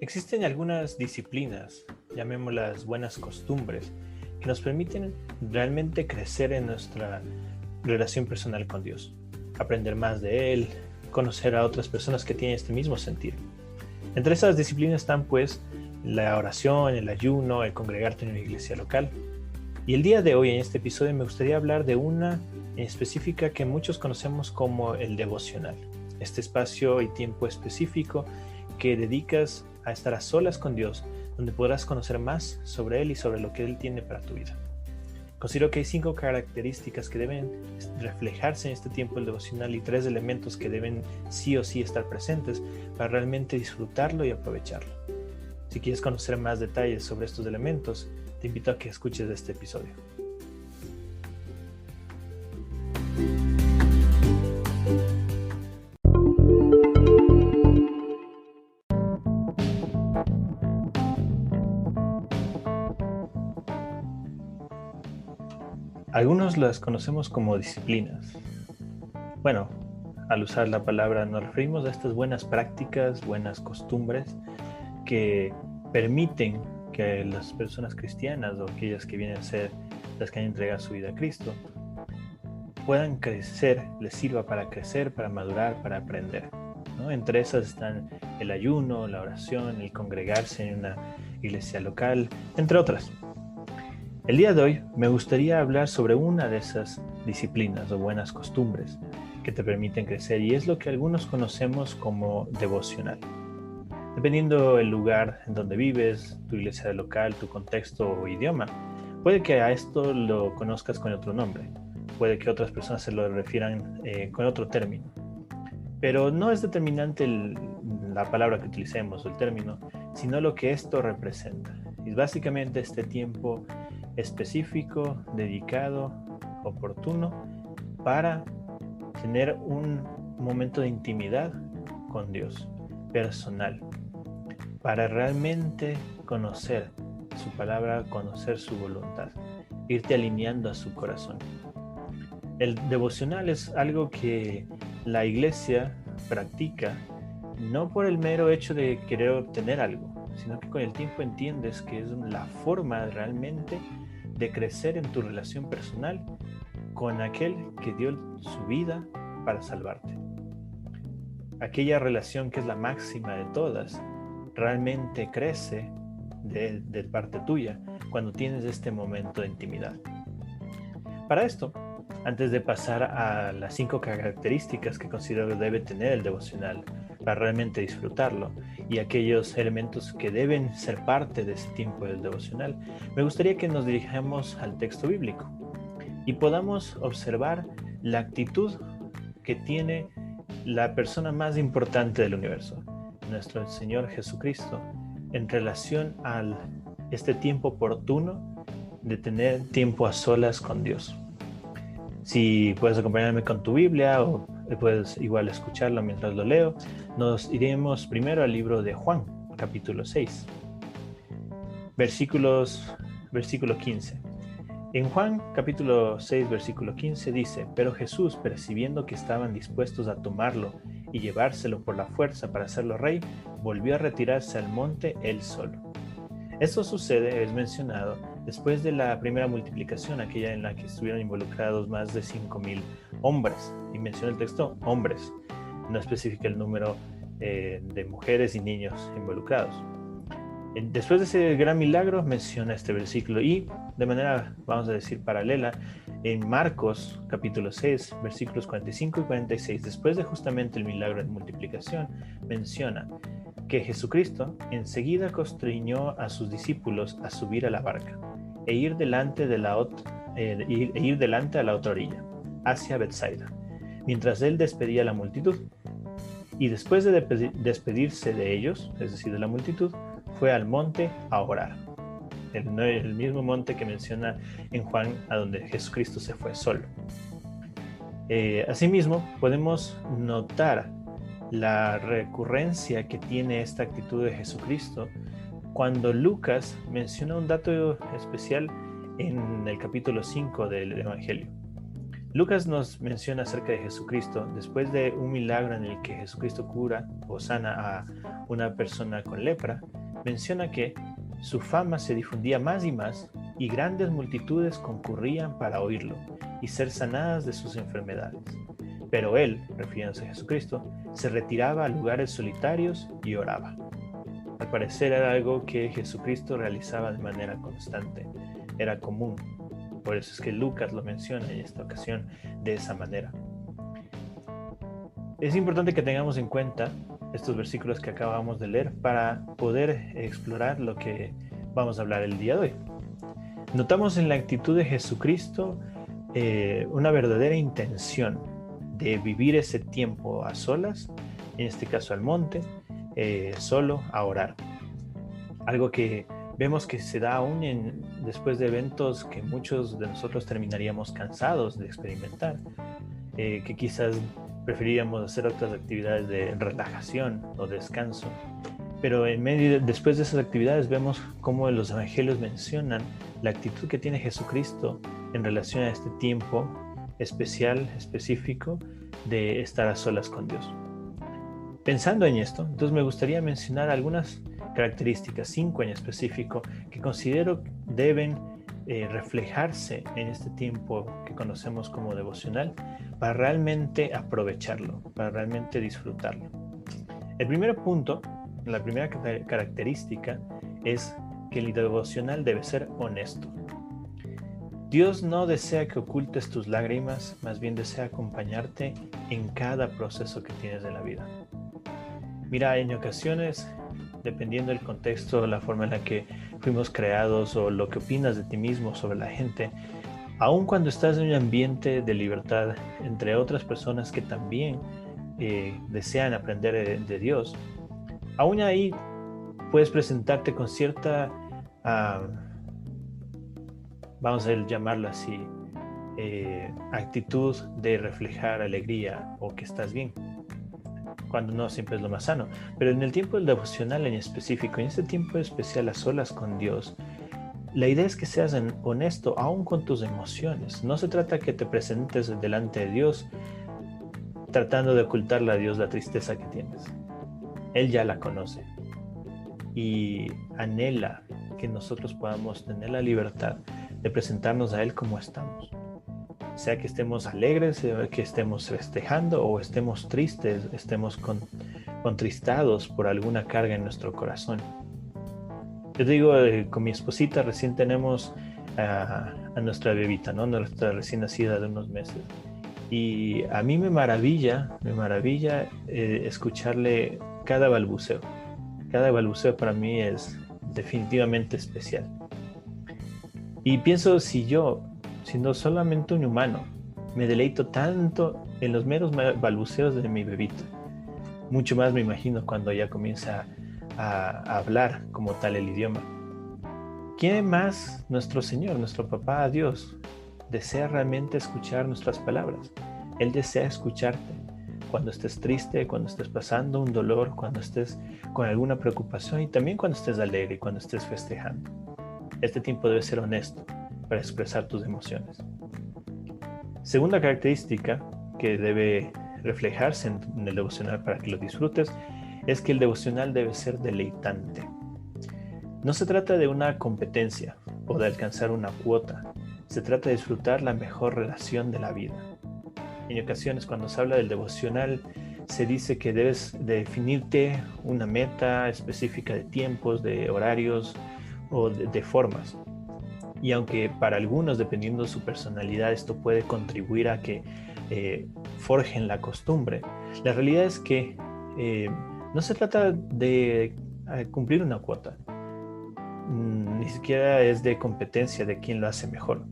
Existen algunas disciplinas, llamémoslas buenas costumbres, que nos permiten realmente crecer en nuestra relación personal con Dios, aprender más de Él, conocer a otras personas que tienen este mismo sentir. Entre esas disciplinas están pues la oración, el ayuno, el congregarte en una iglesia local. Y el día de hoy en este episodio me gustaría hablar de una en específica que muchos conocemos como el devocional. Este espacio y tiempo específico que dedicas a estar a solas con Dios, donde podrás conocer más sobre Él y sobre lo que Él tiene para tu vida. Considero que hay 5 características que deben reflejarse en este tiempo del devocional y 3 elementos que deben sí o sí estar presentes para realmente disfrutarlo y aprovecharlo. Si quieres conocer más detalles sobre estos elementos, te invito a que escuches este episodio. Algunos las conocemos como disciplinas. Bueno, al usar la palabra nos referimos a estas buenas prácticas, buenas costumbres que permiten que las personas cristianas o aquellas que vienen a ser las que han entregado su vida a Cristo puedan crecer, les sirva para crecer, para madurar, para aprender, ¿no? Entre esas están el ayuno, la oración, el congregarse en una iglesia local, entre otras. El día de hoy me gustaría hablar sobre una de esas disciplinas o buenas costumbres que te permiten crecer y es lo que algunos conocemos como devocional. Dependiendo del lugar en donde vives, tu iglesia local, tu contexto o idioma, puede que a esto lo conozcas con otro nombre, puede que otras personas se lo refieran con otro término, pero no es determinante la palabra que utilicemos o el término, sino lo que esto representa. Y básicamente este tiempo específico, dedicado, oportuno para tener un momento de intimidad con Dios, personal, para realmente conocer su palabra, conocer su voluntad, irte alineando a su corazón. El devocional es algo que la iglesia practica no por el mero hecho de querer obtener algo, sino que con el tiempo entiendes que es la forma realmente de crecer en tu relación personal con aquel que dio su vida para salvarte. Aquella relación que es la máxima de todas, realmente crece de parte tuya cuando tienes este momento de intimidad. Para esto, antes de pasar a las 5 características que considero debe tener el devocional para realmente disfrutarlo y aquellos elementos que deben ser parte de ese tiempo del devocional, me gustaría que nos dirijamos al texto bíblico y podamos observar la actitud que tiene la persona más importante del universo, nuestro Señor Jesucristo, en relación a este tiempo oportuno de tener tiempo a solas con Dios. Si puedes acompañarme con tu Biblia o puedes igual escucharlo mientras lo leo, nos iremos primero al libro de Juan, capítulo 6, versículo 15. En Juan, capítulo 6, versículo 15 dice: Pero Jesús, percibiendo que estaban dispuestos a tomarlo y llevárselo por la fuerza para hacerlo rey, volvió a retirarse al monte él solo. Esto sucede, es mencionado, después de la primera multiplicación, aquella en la que estuvieron involucrados más de 5,000 hombres. Y menciona el texto hombres, no especifica el número de mujeres y niños involucrados. Después de ese gran milagro menciona este versículo y de manera, vamos a decir, paralela, en Marcos capítulo 6, versículos 45 y 46, después de justamente el milagro de multiplicación, menciona que Jesucristo enseguida constriñó a sus discípulos a subir a la barca e ir delante a la otra orilla, hacia Betsaida, mientras él despedía a la multitud. Y después de despedirse de ellos, es decir, de la multitud, fue al monte a orar. El mismo monte que menciona en Juan, a donde Jesucristo se fue solo. Asimismo, podemos notar la recurrencia que tiene esta actitud de Jesucristo cuando Lucas menciona un dato especial en el capítulo 5 del Evangelio. Lucas nos menciona acerca de Jesucristo después de un milagro en el que Jesucristo cura o sana a una persona con lepra. Menciona que su fama se difundía más y más y grandes multitudes concurrían para oírlo y ser sanadas de sus enfermedades. Pero él, refiriéndose a Jesucristo, se retiraba a lugares solitarios y oraba. Al parecer era algo que Jesucristo realizaba de manera constante, era común. Por eso es que Lucas lo menciona en esta ocasión de esa manera. Es importante que tengamos en cuenta estos versículos que acabamos de leer para poder explorar lo que vamos a hablar el día de hoy. Notamos en la actitud de Jesucristo una verdadera intención de vivir ese tiempo a solas, en este caso al monte, solo a orar. Algo que vemos que se da aún después de eventos que muchos de nosotros terminaríamos cansados de experimentar, que quizás preferiríamos hacer otras actividades de relajación o descanso. Pero después de esas actividades vemos cómo los evangelios mencionan la actitud que tiene Jesucristo en relación a este tiempo especial, específico, de estar a solas con Dios. Pensando en esto, entonces me gustaría mencionar algunas características, 5 en específico, que considero deben reflejarse en este tiempo que conocemos como devocional para realmente aprovecharlo, para realmente disfrutarlo. El primer punto, la primera característica es que el devocional debe ser honesto. Dios no desea que ocultes tus lágrimas, más bien desea acompañarte en cada proceso que tienes en la vida. Mira, en ocasiones, dependiendo del contexto, la forma en la que fuimos creados o lo que opinas de ti mismo sobre la gente, aun cuando estás en un ambiente de libertad entre otras personas que también desean aprender de Dios, aún ahí puedes presentarte con cierta, vamos a llamarlo así, actitud de reflejar alegría o que estás bien, cuando no siempre es lo más sano. Pero en el tiempo del devocional en específico, en este tiempo especial a solas con Dios, la idea es que seas honesto aún con tus emociones. No se trata que te presentes delante de Dios tratando de ocultarle a Dios la tristeza que tienes. Él ya la conoce y anhela que nosotros podamos tener la libertad de presentarnos a Él como estamos. Sea que estemos alegres, sea que estemos festejando o estemos tristes, estemos contristados por alguna carga en nuestro corazón. Yo digo, con mi esposita recién tenemos a nuestra bebita, ¿no? Nuestra recién nacida de unos meses. Y a mí me maravilla escucharle cada balbuceo. Cada balbuceo para mí es definitivamente especial. Y pienso, si yo, siendo solamente un humano, me deleito tanto en los meros balbuceos de mi bebita, mucho más me imagino cuando ella comienza a hablar como tal el idioma. ¿Quién más? Nuestro Señor, nuestro Papá Dios, desea realmente escuchar nuestras palabras. Él desea escucharte cuando estés triste, cuando estés pasando un dolor, cuando estés con alguna preocupación y también cuando estés alegre, cuando estés festejando. Este tiempo debe ser honesto para expresar tus emociones. Segunda característica que debe reflejarse en el devocional para que lo disfrutes es que el devocional debe ser deleitante. No se trata de una competencia o de alcanzar una cuota. Se trata de disfrutar la mejor relación de la vida. En ocasiones, cuando se habla del devocional, se dice que debes definirte una meta específica de tiempos, de horarios o de formas. Y aunque para algunos, dependiendo de su personalidad, esto puede contribuir a que forjen la costumbre, la realidad es que no se trata de cumplir una cuota. Ni siquiera es de competencia de quién lo hace mejor.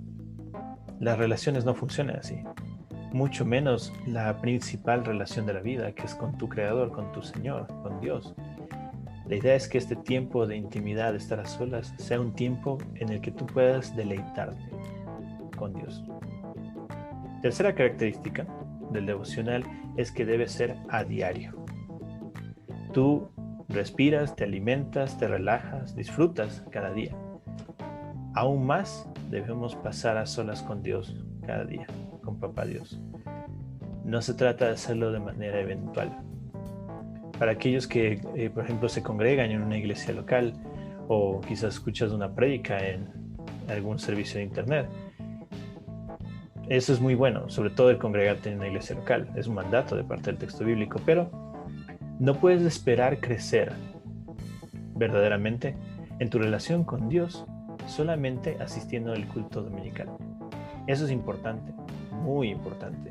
Las relaciones no funcionan así. Mucho menos la principal relación de la vida, que es con tu Creador, con tu Señor, con Dios. La idea es que este tiempo de intimidad, de estar a solas, sea un tiempo en el que tú puedas deleitarte con Dios. Tercera característica del devocional es que debe ser a diario. Tú respiras, te alimentas, te relajas, disfrutas cada día. Aún más debemos pasar a solas con Dios cada día. con Papá Dios. No se trata de hacerlo de manera eventual. Para aquellos que, por ejemplo, se congregan en una iglesia local o quizás escuchas una prédica en algún servicio de internet, eso es muy bueno, sobre todo el congregarte en una iglesia local. Es un mandato de parte del texto bíblico, pero no puedes esperar crecer verdaderamente en tu relación con Dios solamente asistiendo al culto dominical. Eso es importante, muy importante,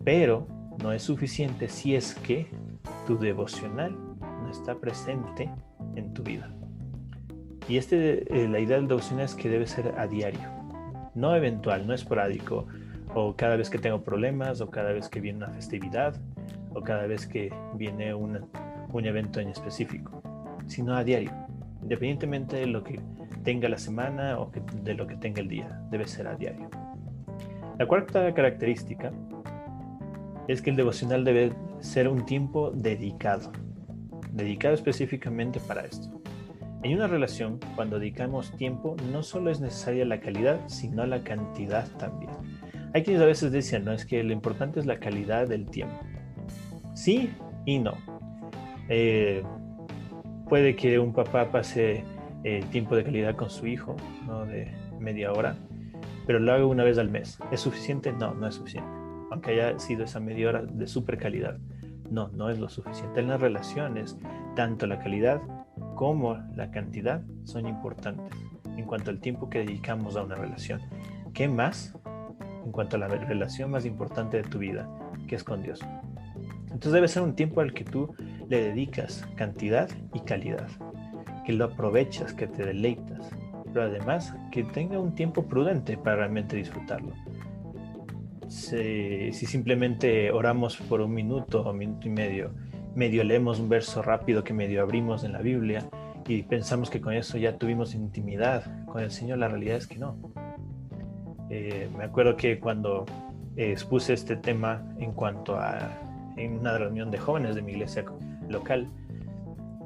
pero no es suficiente si es que tu devocional no está presente en tu vida. Y la idea del devocional es que debe ser a diario, no eventual, no esporádico, o cada vez que tengo problemas, o cada vez que viene una festividad, o cada vez que viene un evento en específico, sino a diario, independientemente de lo que tenga la semana o de lo que tenga el día, debe ser a diario. La cuarta característica es que el devocional debe ser un tiempo dedicado específicamente para esto. En una relación, cuando dedicamos tiempo, no solo es necesaria la calidad, sino la cantidad también. Hay quienes a veces dicen, no, es que lo importante es la calidad del tiempo. Sí y no. Puede que un papá pase tiempo de calidad con su hijo, no de media hora, pero lo haga una vez al mes. ¿Es suficiente? No, no es suficiente. Aunque haya sido esa media hora de súper calidad. No, no es lo suficiente. En las relaciones, tanto la calidad como la cantidad son importantes en cuanto al tiempo que dedicamos a una relación. ¿Qué más? En cuanto a la relación más importante de tu vida, que es con Dios. Entonces debe ser un tiempo al que tú le dedicas cantidad y calidad, que lo aprovechas, que te deleitas, pero además que tenga un tiempo prudente para realmente disfrutarlo. Si simplemente oramos por un minuto o minuto y medio leemos un verso rápido que medio abrimos en la Biblia y pensamos que con eso ya tuvimos intimidad con el Señor, la realidad es que no. Me acuerdo que cuando expuse este tema en una reunión de jóvenes de mi iglesia local,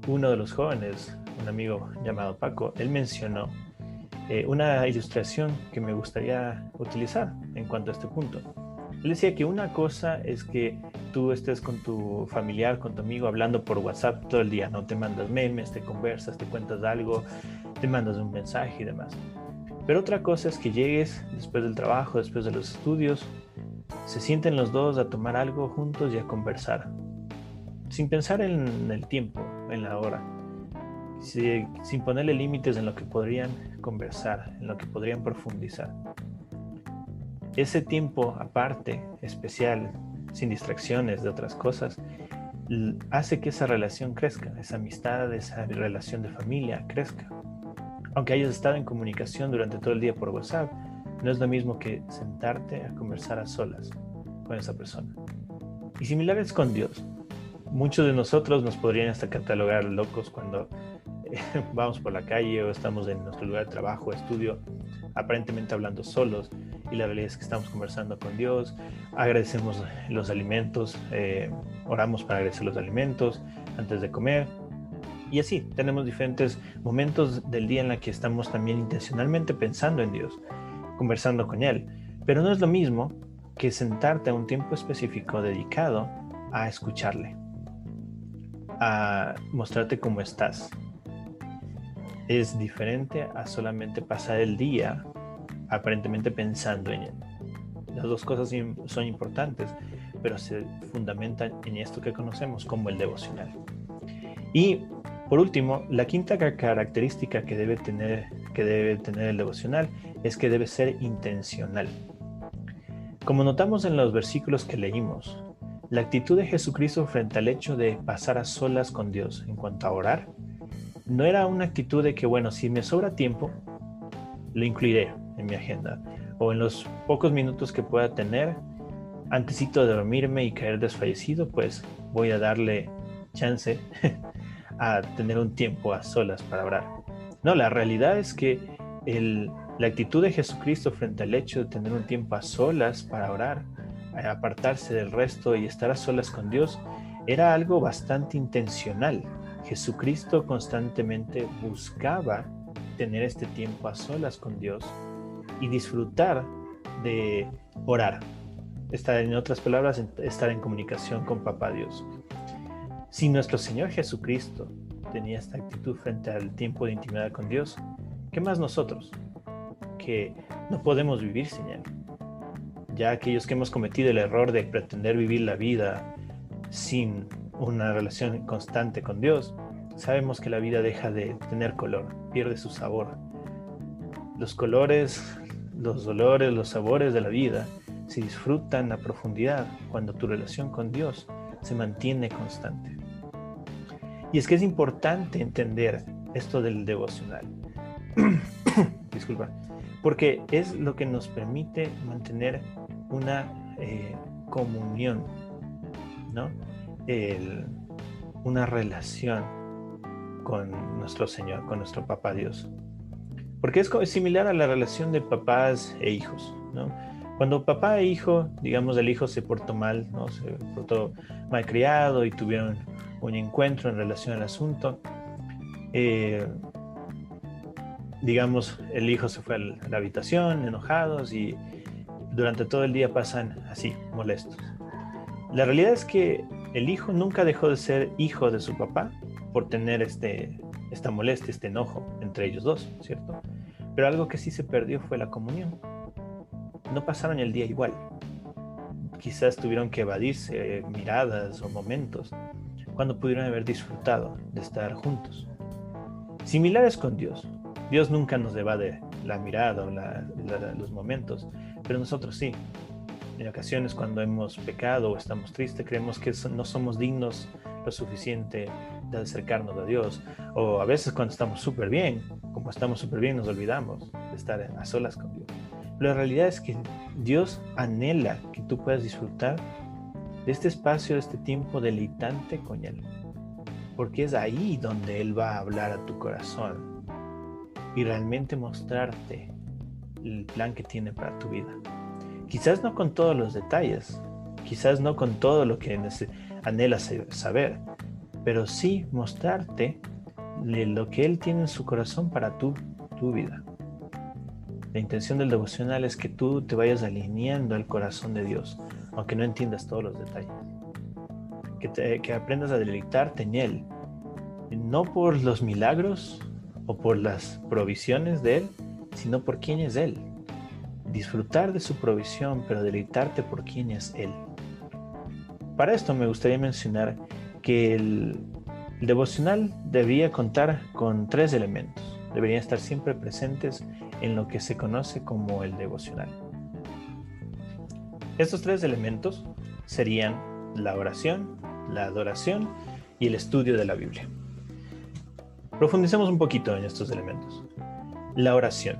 uno de los jóvenes, un amigo llamado Paco, él mencionó una ilustración que me gustaría utilizar en cuanto a este punto. Él decía que una cosa es que tú estés con tu familiar, con tu amigo, hablando por WhatsApp todo el día, ¿no? Te mandas memes, te conversas, te cuentas algo, te mandas un mensaje y demás. Pero otra cosa es que llegues después del trabajo, después de los estudios, se sienten los dos a tomar algo juntos y a conversar, sin pensar en el tiempo, en la hora, sin ponerle límites en lo que podrían conversar, en lo que podrían profundizar. Ese tiempo aparte, especial, sin distracciones de otras cosas, hace que esa relación crezca, esa amistad, esa relación de familia crezca. Aunque hayas estado en comunicación durante todo el día por WhatsApp, no es lo mismo que sentarte a conversar a solas con esa persona. Y similar es con Dios. Muchos de nosotros nos podrían hasta catalogar locos cuando vamos por la calle o estamos en nuestro lugar de trabajo, estudio, aparentemente hablando solos, y la realidad es que estamos conversando con Dios, agradecemos los alimentos, oramos para agradecer los alimentos antes de comer, y así tenemos diferentes momentos del día en la que estamos también intencionalmente pensando en Dios, conversando con Él, pero no es lo mismo que sentarte a un tiempo específico dedicado a escucharle, a mostrarte cómo estás. Es diferente a solamente pasar el día aparentemente pensando en Él. Las dos cosas son importantes, pero se fundamentan en esto que conocemos como el devocional. Y por último, la quinta característica que debe tener el devocional es que debe ser intencional. Como notamos en los versículos que leímos, la actitud de Jesucristo frente al hecho de pasar a solas con Dios en cuanto a orar, no era una actitud de que, bueno, si me sobra tiempo, lo incluiré en mi agenda, o en los pocos minutos que pueda tener, antesito de dormirme y caer desfallecido, pues voy a darle chance a tener un tiempo a solas para orar. No, la realidad es que la actitud de Jesucristo frente al hecho de tener un tiempo a solas para orar, a apartarse del resto y estar a solas con Dios, era algo bastante intencional. Jesucristo constantemente buscaba tener este tiempo a solas con Dios y disfrutar de orar. estar, en otras palabras, estar en comunicación con Papá Dios. Si nuestro Señor Jesucristo tenía esta actitud frente al tiempo de intimidad con Dios, ¿qué más nosotros? Que no podemos vivir sin Él. Ya aquellos que hemos cometido el error de pretender vivir la vida sin una relación constante con Dios, sabemos que la vida deja de tener color, pierde su sabor. Los colores, los olores, los sabores de la vida se disfrutan a profundidad cuando tu relación con Dios se mantiene constante. Y es que es importante entender esto del devocional. Disculpa. Porque es lo que nos permite mantener una comunión, ¿no? Una relación con nuestro Señor, con nuestro Papá Dios. Porque es similar a la relación de papás e hijos, ¿no? Cuando papá e hijo, digamos, el hijo se portó mal, ¿no? Se portó malcriado y tuvieron un encuentro en relación al asunto. Digamos, el hijo se fue a la habitación enojados y durante todo el día pasan así, molestos. La realidad es que el hijo nunca dejó de ser hijo de su papá por tener esta molestia, este enojo entre ellos dos, ¿cierto? Pero algo que sí se perdió fue la comunión. No pasaron el día igual. Quizás tuvieron que evadirse miradas o momentos cuando pudieron haber disfrutado de estar juntos. Similares con Dios. Dios nunca nos evade la mirada o los momentos, pero nosotros sí. En ocasiones cuando hemos pecado o estamos tristes, creemos que no somos dignos lo suficiente de acercarnos a Dios. O a veces cuando estamos súper bien, como estamos súper bien, nos olvidamos de estar a solas con Dios. Pero la realidad es que Dios anhela que tú puedas disfrutar de este espacio, de este tiempo deleitante con Él. Porque es ahí donde Él va a hablar a tu corazón y realmente mostrarte el plan que tiene para tu vida. Quizás no con todos los detalles, quizás no con todo lo que anhelas saber, pero sí mostrarte lo que Él tiene en su corazón para tu vida. La intención del devocional es que tú te vayas alineando al corazón de Dios, aunque no entiendas todos los detalles. Que aprendas a deleitarte en Él, no por los milagros o por las provisiones de Él, sino por quién es Él. Disfrutar de su provisión, pero deleitarte por quién es Él. Para esto me gustaría mencionar que el devocional debería contar con 3 elementos. Deberían estar siempre presentes en lo que se conoce como el devocional. Estos 3 elementos serían la oración, la adoración y el estudio de la Biblia. Profundicemos un poquito en estos elementos. La oración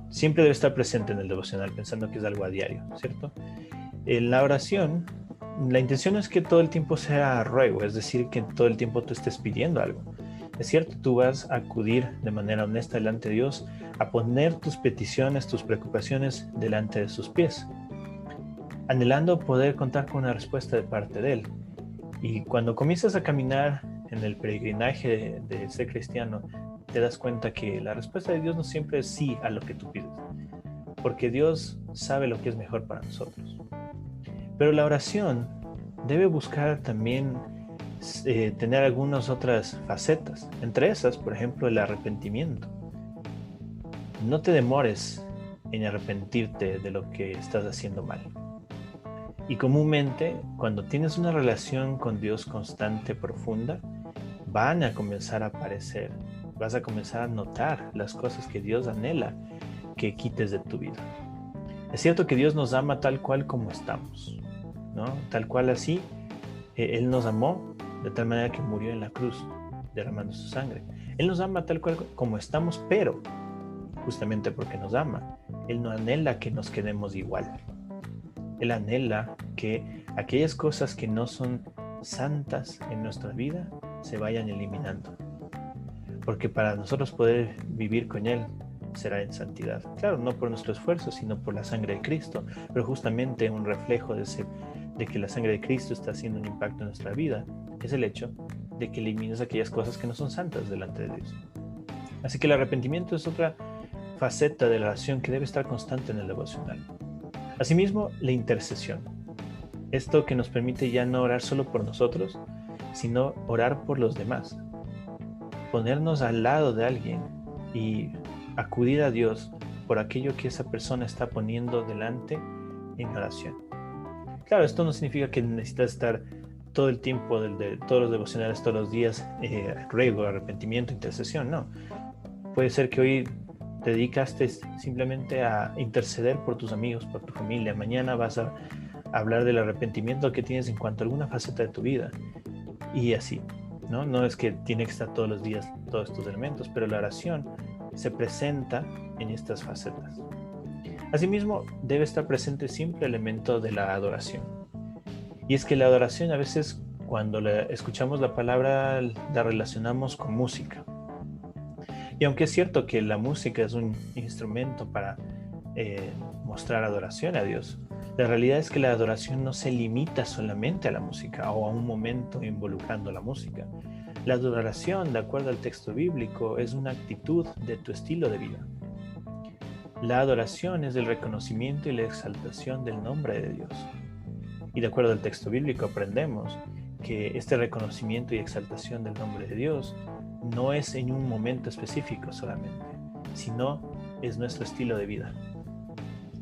siempre debe estar presente en el devocional, pensando que es algo a diario, ¿cierto? En la oración, la intención es que todo el tiempo sea ruego, es decir, que todo el tiempo tú estés pidiendo algo. Es cierto, tú vas a acudir de manera honesta delante de Dios, a poner tus peticiones, tus preocupaciones delante de sus pies, anhelando poder contar con una respuesta de parte de Él. Y cuando comienzas a caminar en el peregrinaje de ser cristiano, te das cuenta que la respuesta de Dios no siempre es sí a lo que tú pides, porque Dios sabe lo que es mejor para nosotros. Pero la oración debe buscar también tener algunas otras facetas, entre esas, por ejemplo, el arrepentimiento. No te demores en arrepentirte de lo que estás haciendo mal. Y comúnmente, cuando tienes una relación con Dios constante, profunda, van a comenzar a aparecer, vas a comenzar a notar las cosas que Dios anhela que quites de tu vida. Es cierto que Dios nos ama tal cual como estamos, ¿no? Tal cual así, Él nos amó de tal manera que murió en la cruz, derramando su sangre. Él nos ama tal cual como estamos, pero justamente porque nos ama, Él no anhela que nos quedemos igual. Él anhela que aquellas cosas que no son santas en nuestra vida se vayan eliminando. Porque para nosotros poder vivir con Él será en santidad. Claro, no por nuestro esfuerzo, sino por la sangre de Cristo, pero justamente un reflejo de que la sangre de Cristo está haciendo un impacto en nuestra vida es el hecho de que elimines aquellas cosas que no son santas delante de Dios. Así que el arrepentimiento es otra faceta de la oración que debe estar constante en el devocional. Asimismo, la intercesión. Esto que nos permite ya no orar solo por nosotros, sino orar por los demás. Ponernos al lado de alguien y acudir a Dios por aquello que esa persona está poniendo delante en oración. Claro, esto no significa que necesitas estar todo el tiempo de todos los devocionales, todos los días, ruego, arrepentimiento, intercesión, no. Puede ser que hoy te dedicaste simplemente a interceder por tus amigos, por tu familia. Mañana vas a hablar del arrepentimiento que tienes en cuanto a alguna faceta de tu vida. Y así, ¿no? No es que tiene que estar todos los días todos estos elementos, pero la oración se presenta en estas facetas. Asimismo, debe estar presente siempre el elemento de la adoración. Y es que la adoración a veces, cuando escuchamos la palabra, la relacionamos con música. Y aunque es cierto que la música es un instrumento para mostrar adoración a Dios, la realidad es que la adoración no se limita solamente a la música o a un momento involucrando la música. La adoración, de acuerdo al texto bíblico, es una actitud de tu estilo de vida. La adoración es el reconocimiento y la exaltación del nombre de Dios. Y de acuerdo al texto bíblico aprendemos que este reconocimiento y exaltación del nombre de Dios no es en un momento específico solamente, sino es nuestro estilo de vida.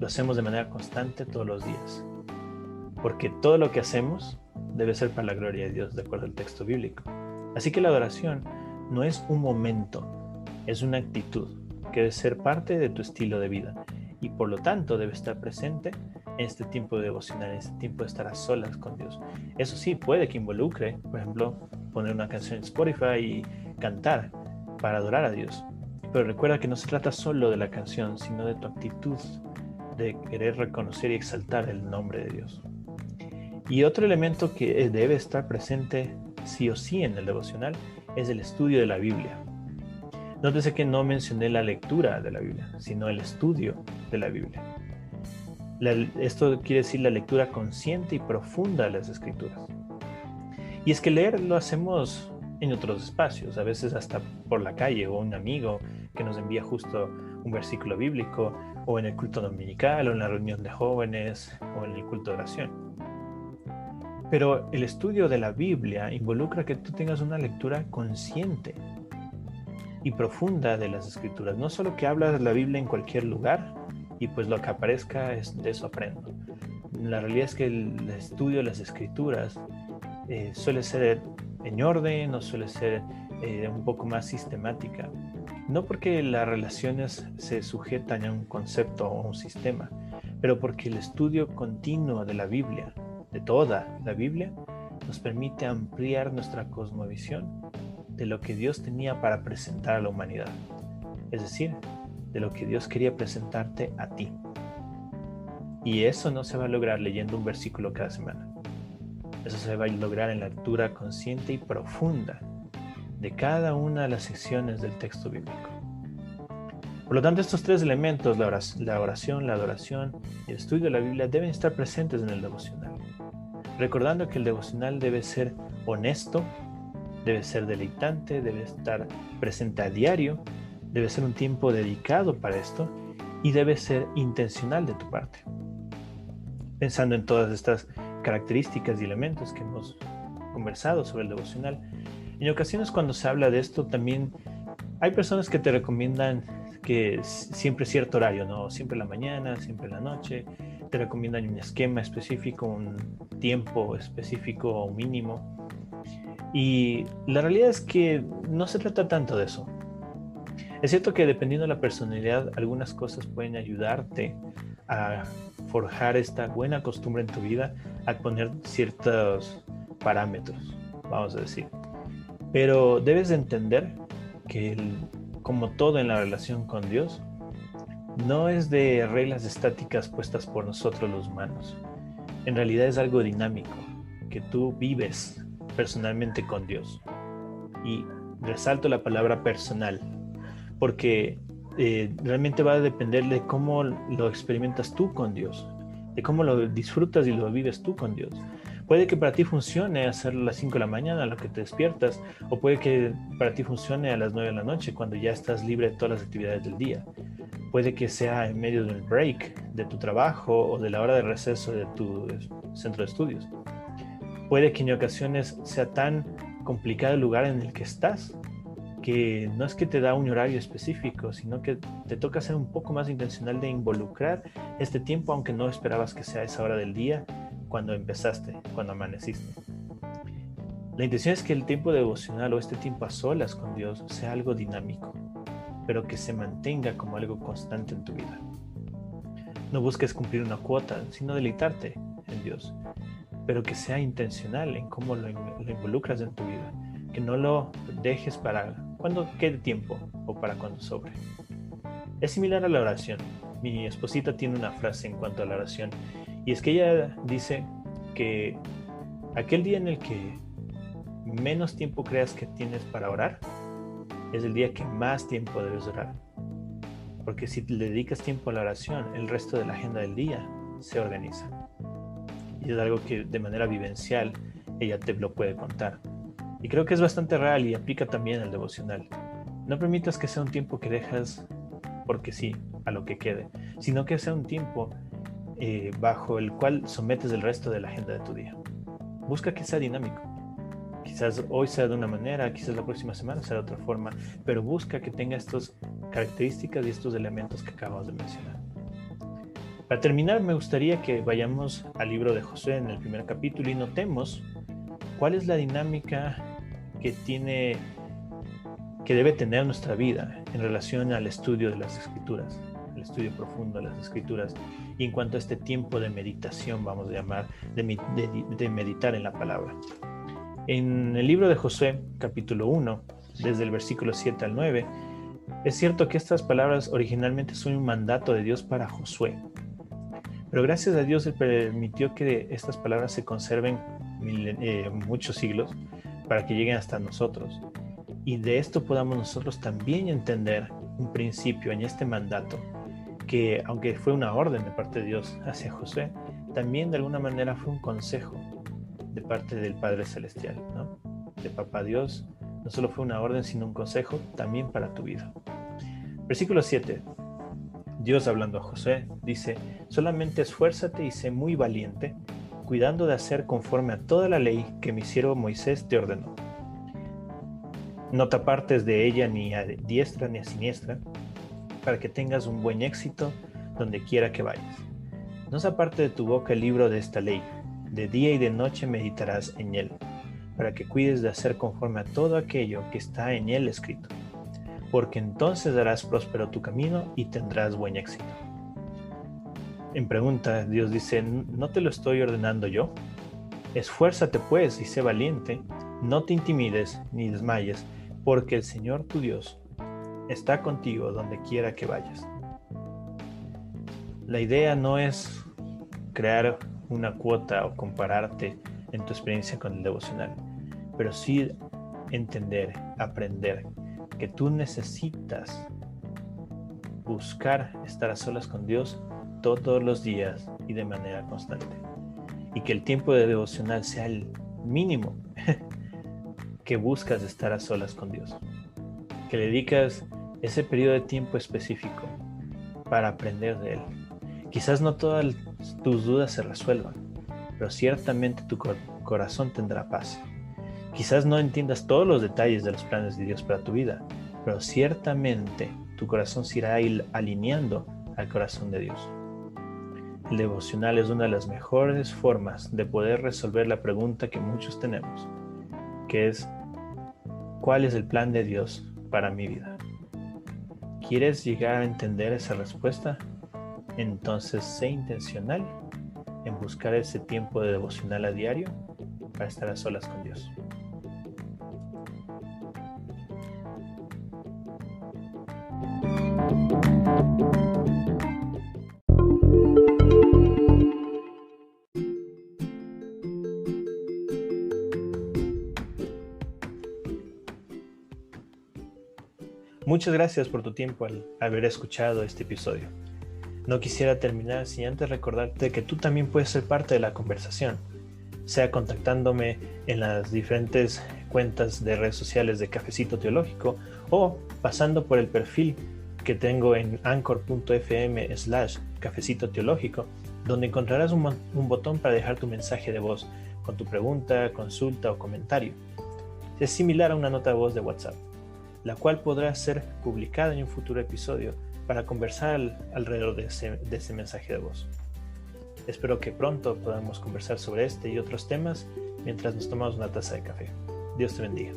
Lo hacemos de manera constante todos los días, porque todo lo que hacemos debe ser para la gloria de Dios, de acuerdo al texto bíblico. Así que la adoración no es un momento, es una actitud que debe ser parte de tu estilo de vida y por lo tanto debe estar presente en este tiempo de devocional, en este tiempo de estar a solas con Dios. Eso sí, puede que involucre, por ejemplo, poner una canción en Spotify y cantar para adorar a Dios. Pero recuerda que no se trata solo de la canción, sino de tu actitud de querer reconocer y exaltar el nombre de Dios. Y otro elemento que debe estar presente sí o sí en el devocional es el estudio de la Biblia. Nótese que no mencioné la lectura de la Biblia, sino el estudio de la Biblia. Esto quiere decir la lectura consciente y profunda de las Escrituras. Y es que leer lo hacemos en otros espacios, a veces hasta por la calle o un amigo que nos envía justo un versículo bíblico, o en el culto dominical, o en la reunión de jóvenes, o en el culto de oración. Pero el estudio de la Biblia involucra que tú tengas una lectura consciente y profunda de las Escrituras. No solo que hablas la Biblia en cualquier lugar y pues lo que aparezca de eso aprendo. La realidad es que el estudio de las Escrituras suele ser en orden o suele ser un poco más sistemática. No porque las relaciones se sujetan a un concepto o un sistema, pero porque el estudio continuo de la Biblia, de toda la Biblia, nos permite ampliar nuestra cosmovisión de lo que Dios tenía para presentar a la humanidad. Es decir, de lo que Dios quería presentarte a ti. Y eso no se va a lograr leyendo un versículo cada semana. Eso se va a lograr en la lectura consciente y profunda de cada una de las secciones del texto bíblico. Por lo tanto, estos tres elementos, la oración, la adoración y el estudio de la Biblia, deben estar presentes en el devocional. Recordando que el devocional debe ser honesto, debe ser deleitante, debe estar presente a diario, debe ser un tiempo dedicado para esto y debe ser intencional de tu parte. Pensando en todas estas características y elementos que hemos conversado sobre el devocional, en ocasiones cuando se habla de esto también hay personas que te recomiendan que siempre cierto horario, ¿no? Siempre en la mañana, siempre en la noche, te recomiendan un esquema específico, un tiempo específico o mínimo. Y la realidad es que no se trata tanto de eso. Es cierto que dependiendo de la personalidad, algunas cosas pueden ayudarte a forjar esta buena costumbre en tu vida, a poner ciertos parámetros, vamos a decir. Pero debes de entender que como todo en la relación con Dios, no es de reglas estáticas puestas por nosotros los humanos. En realidad es algo dinámico, que tú vives personalmente con Dios. Y resalto la palabra personal, porque realmente va a depender de cómo lo experimentas tú con Dios, de cómo lo disfrutas y lo vives tú con Dios. Puede que para ti funcione hacerlo a las 5 de la mañana, a lo que te despiertas, o puede que para ti funcione a las 9 de la noche, cuando ya estás libre de todas las actividades del día. Puede que sea en medio del break de tu trabajo o de la hora de receso de tu centro de estudios. Puede que en ocasiones sea tan complicado el lugar en el que estás, que no es que te da un horario específico, sino que te toca ser un poco más intencional de involucrar este tiempo, aunque no esperabas que sea esa hora del día cuando empezaste, cuando amaneciste. La intención es que el tiempo devocional o este tiempo a solas con Dios sea algo dinámico, pero que se mantenga como algo constante en tu vida. No busques cumplir una cuota, sino deleitarte en Dios, pero que sea intencional en cómo lo involucras en tu vida, que no lo dejes para cuando quede tiempo o para cuando sobre. Es similar a la oración. Mi esposita tiene una frase en cuanto a la oración, y es que ella dice que aquel día en el que menos tiempo creas que tienes para orar es el día que más tiempo debes orar, porque si le dedicas tiempo a la oración, el resto de la agenda del día se organiza, y es algo que de manera vivencial ella te lo puede contar, y creo que es bastante real y aplica también al devocional. No permitas que sea un tiempo que dejas porque sí, a lo que quede, sino que sea un tiempo bajo el cual sometes el resto de la agenda de tu día. Busca que sea dinámico. Quizás hoy sea de una manera, quizás la próxima semana sea de otra forma, pero busca que tenga estas características y estos elementos que acabamos de mencionar. Para terminar, me gustaría que vayamos al libro de Josué en el primer capítulo y notemos cuál es la dinámica que debe tener nuestra vida en relación al estudio de las Escrituras, al estudio profundo de las Escrituras, y en cuanto a este tiempo de meditación, vamos a llamar, de meditar en la palabra. En el libro de Josué, capítulo 1, desde el versículo 7 al 9, es cierto que estas palabras originalmente son un mandato de Dios para Josué, pero gracias a Dios Él permitió que estas palabras se conserven muchos siglos para que lleguen hasta nosotros, y de esto podamos nosotros también entender un principio en este mandato, que aunque fue una orden de parte de Dios hacia Josué, también de alguna manera fue un consejo de parte del Padre Celestial, ¿no? De Papá Dios. No solo fue una orden, sino un consejo también para tu vida. Versículo 7. Dios hablando a Josué dice: solamente esfuérzate y sé muy valiente, cuidando de hacer conforme a toda la ley que mi siervo Moisés te ordenó. No te apartes de ella ni a diestra ni a siniestra, para que tengas un buen éxito donde quiera que vayas. No se aparte de tu boca el libro de esta ley. De día y de noche meditarás en él, para que cuides de hacer conforme a todo aquello que está en él escrito, porque entonces harás próspero tu camino y tendrás buen éxito. En pregunta, Dios dice: ¿no te lo estoy ordenando yo? Esfuérzate pues y sé valiente, no te intimides ni desmayes, porque el Señor tu Dios está contigo donde quiera que vayas. La idea no es crear una cuota o compararte en tu experiencia con el devocional, pero sí entender, aprender que tú necesitas buscar estar a solas con Dios todos los días y de manera constante, y que el tiempo de devocional sea el mínimo que buscas estar a solas con Dios, que le dedicas ese periodo de tiempo específico para aprender de Él. Quizás no todas tus dudas se resuelvan, pero ciertamente tu corazón tendrá paz. Quizás no entiendas todos los detalles de los planes de Dios para tu vida, pero ciertamente tu corazón se irá alineando al corazón de Dios. El devocional es una de las mejores formas de poder resolver la pregunta que muchos tenemos, que es: ¿cuál es el plan de Dios para mi vida? ¿Quieres llegar a entender esa respuesta? Entonces sé intencional en buscar ese tiempo de devocional a diario para estar a solas con Dios. Muchas gracias por tu tiempo al haber escuchado este episodio. No quisiera terminar sin antes recordarte que tú también puedes ser parte de la conversación, sea contactándome en las diferentes cuentas de redes sociales de Cafecito Teológico o pasando por el perfil que tengo en anchor.fm/cafecito teológico donde encontrarás un botón para dejar tu mensaje de voz con tu pregunta, consulta o comentario. Es similar a una nota de voz de WhatsApp, la cual podrá ser publicada en un futuro episodio para conversar alrededor de ese mensaje de voz. Espero que pronto podamos conversar sobre este y otros temas mientras nos tomamos una taza de café. Dios te bendiga.